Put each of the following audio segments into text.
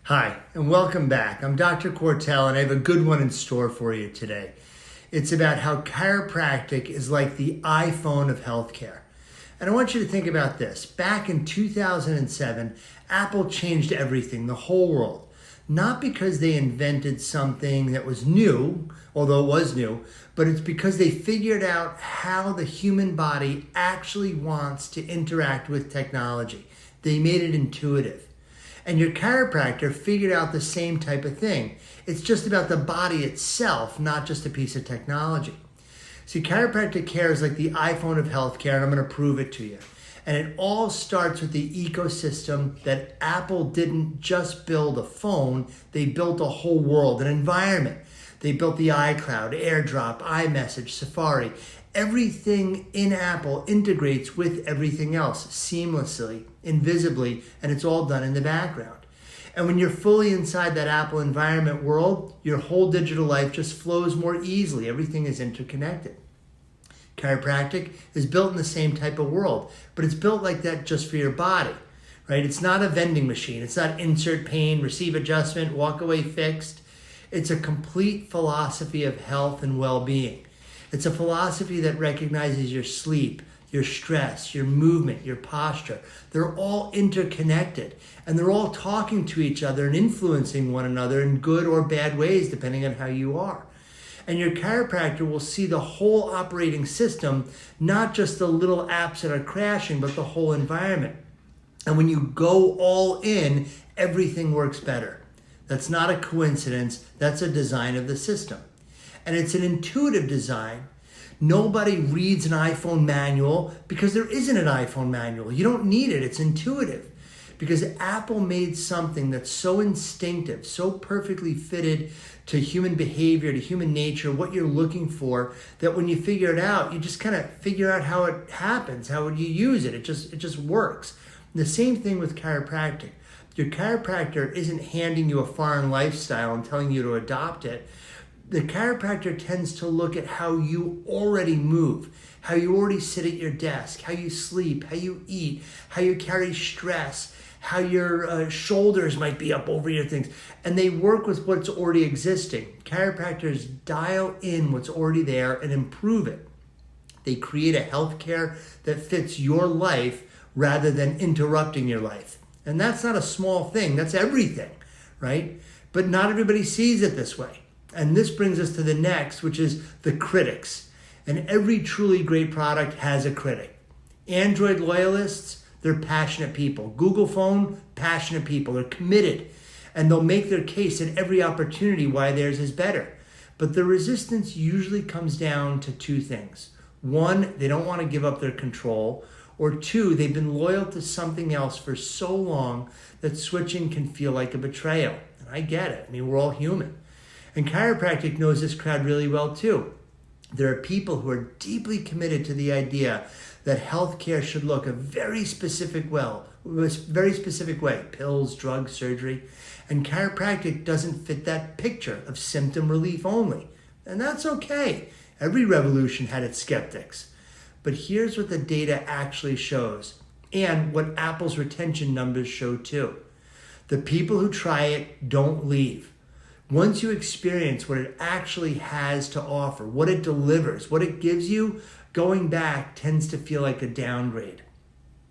Hi, and welcome back. I'm Dr. Quartell, and I have a good one in store for you today. It's about how chiropractic is like the iPhone of healthcare. And I want you to think about this. Back in 2007, Apple changed everything, the whole world. Not because they invented something that was new, although it was new, but it's because they figured out how the human body actually wants to interact with technology. They made it intuitive. And your chiropractor figured out the same type of thing. It's just about the body itself, not just a piece of technology. See, chiropractic care is like the iPhone of healthcare, and I'm going to prove it to you. And it all starts with the ecosystem that Apple didn't just build a phone, they built a whole world, an environment. They built the iCloud, AirDrop, iMessage, Safari. Everything in Apple integrates with everything else seamlessly, invisibly, and it's all done in the background. And when you're fully inside that Apple environment world, your whole digital life just flows more easily. Everything is interconnected. Chiropractic is built in the same type of world, but it's built like that just for your body, right? It's not a vending machine. It's not insert pain, receive adjustment, walk away fixed. It's a complete philosophy of health and well-being. It's a philosophy that recognizes your sleep, your stress, your movement, your posture. They're all interconnected, and they're all talking to each other and influencing one another in good or bad ways, depending on how you are. And your chiropractor will see the whole operating system, not just the little apps that are crashing, but the whole environment. And when you go all in, everything works better. That's not a coincidence. That's a design of the system. And it's an intuitive design. Nobody reads an iPhone manual because there isn't an iPhone manual. You don't need it. It's intuitive. Because Apple made something that's so instinctive, so perfectly fitted to human behavior, to human nature, what you're looking for, that when you figure it out, you just kind of figure out how it happens, how you use it. It just works. And the same thing with chiropractic. Your chiropractor isn't handing you a foreign lifestyle and telling you to adopt it. The chiropractor tends to look at how you already move, how you already sit at your desk, how you sleep, how you eat, how you carry stress, how your shoulders might be up over your things. And they work with what's already existing. Chiropractors dial in what's already there and improve it. They create a healthcare that fits your life rather than interrupting your life. And that's not a small thing, that's everything, right? But not everybody sees it this way. And this brings us to the next, which is the critics. And every truly great product has a critic. Android loyalists, they're passionate people. Google phone, passionate people. They're committed. And they'll make their case at every opportunity why theirs is better. But the resistance usually comes down to two things. One, they don't want to give up their control. Or two, they've been loyal to something else for so long that switching can feel like a betrayal. And I get it. I mean, we're all human. And chiropractic knows this crowd really well too. There are people who are deeply committed to the idea that healthcare should look a very specific way, pills, drugs, surgery. And chiropractic doesn't fit that picture of symptom relief only. And that's okay. Every revolution had its skeptics. But here's what the data actually shows, and what Apple's retention numbers show too. The people who try it don't leave. Once you experience what it actually has to offer, what it delivers, what it gives you, going back tends to feel like a downgrade.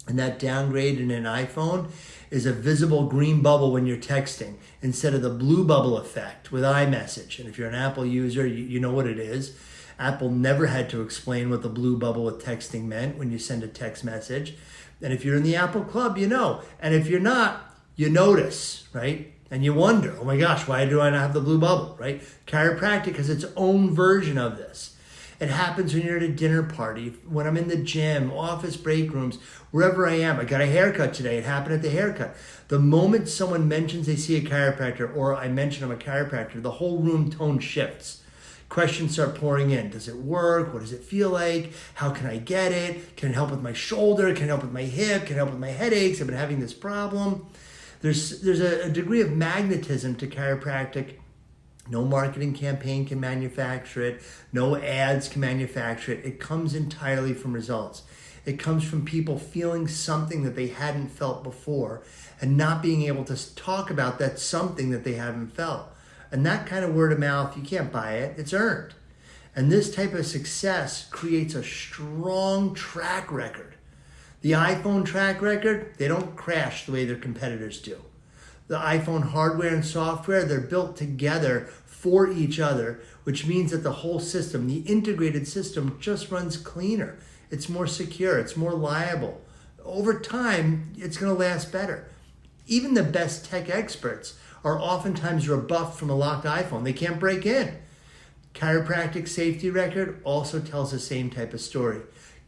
And that downgrade in an iPhone is a visible green bubble when you're texting instead of the blue bubble effect with iMessage. And if you're an Apple user, you know what it is. Apple never had to explain what the blue bubble with texting meant when you send a text message. And if you're in the Apple Club, you know. And if you're not, you notice, right? And you wonder, oh my gosh, why do I not have the blue bubble, right? Chiropractic has its own version of this. It happens when you're at a dinner party, when I'm in the gym, office break rooms, wherever I am. I got a haircut today. It happened at the haircut. The moment someone mentions they see a chiropractor or I mention I'm a chiropractor, the whole room tone shifts. Questions start pouring in. Does it work? What does it feel like? How can I get it? Can it help with my shoulder? Can it help with my hip? Can it help with my headaches? I've been having this problem. There's a degree of magnetism to chiropractic. No marketing campaign can manufacture it. No ads can manufacture it. It comes entirely from results. It comes from people feeling something that they hadn't felt before and not being able to talk about that something that they haven't felt. And that kind of word of mouth, you can't buy it, it's earned. And this type of success creates a strong track record. The iPhone track record, they don't crash the way their competitors do. The iPhone hardware and software, they're built together for each other, which means that the whole system, the integrated system, just runs cleaner. It's more secure, it's more reliable. Over time, it's going to last better. Even the best tech experts are oftentimes rebuffed from a locked iPhone. They can't break in. Chiropractic safety record also tells the same type of story.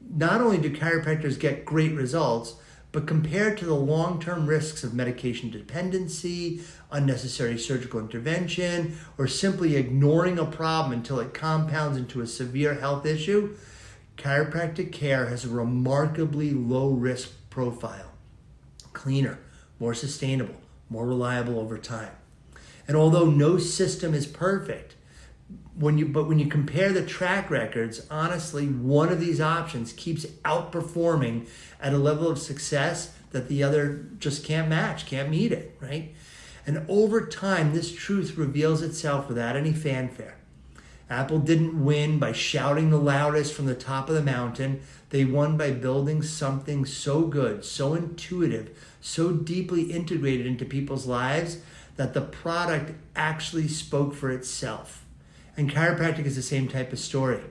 Not only do chiropractors get great results, but compared to the long-term risks of medication dependency, unnecessary surgical intervention, or simply ignoring a problem until it compounds into a severe health issue, chiropractic care has a remarkably low risk profile. Cleaner, more sustainable, more reliable over time. And although no system is perfect, when you compare the track records, honestly, one of these options keeps outperforming at a level of success that the other just can't match, can't meet it, right? And over time, this truth reveals itself without any fanfare. Apple didn't win by shouting the loudest from the top of the mountain. They won by building something so good, so intuitive, so deeply integrated into people's lives that the product actually spoke for itself. And chiropractic is the same type of story.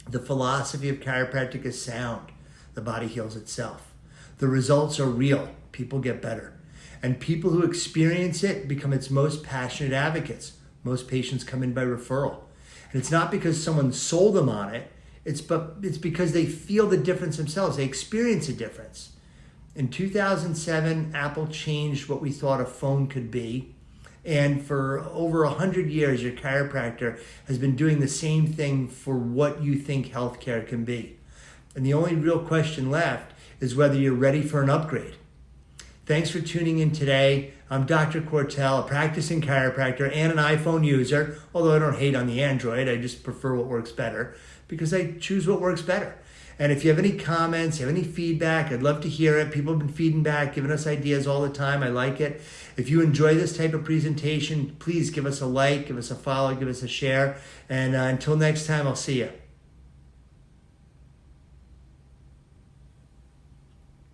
The philosophy of chiropractic is sound. The body heals itself. The results are real. People get better. And people who experience it become its most passionate advocates. Most patients come in by referral. And it's not because someone sold them on it. It's because they feel the difference themselves. They experience a difference. In 2007, Apple changed what we thought a phone could be. And for over 100 years, your chiropractor has been doing the same thing for what you think healthcare can be. And the only real question left is whether you're ready for an upgrade. Thanks for tuning in today. I'm Dr. Quartell, a practicing chiropractor and an iPhone user, although I don't hate on the Android. I just prefer what works better because I choose what works better. And if you have any comments, you have any feedback, I'd love to hear it. People have been feeding back, giving us ideas all the time. I like it. If you enjoy this type of presentation, please give us a like, give us a follow, give us a share. And until next time, I'll see you.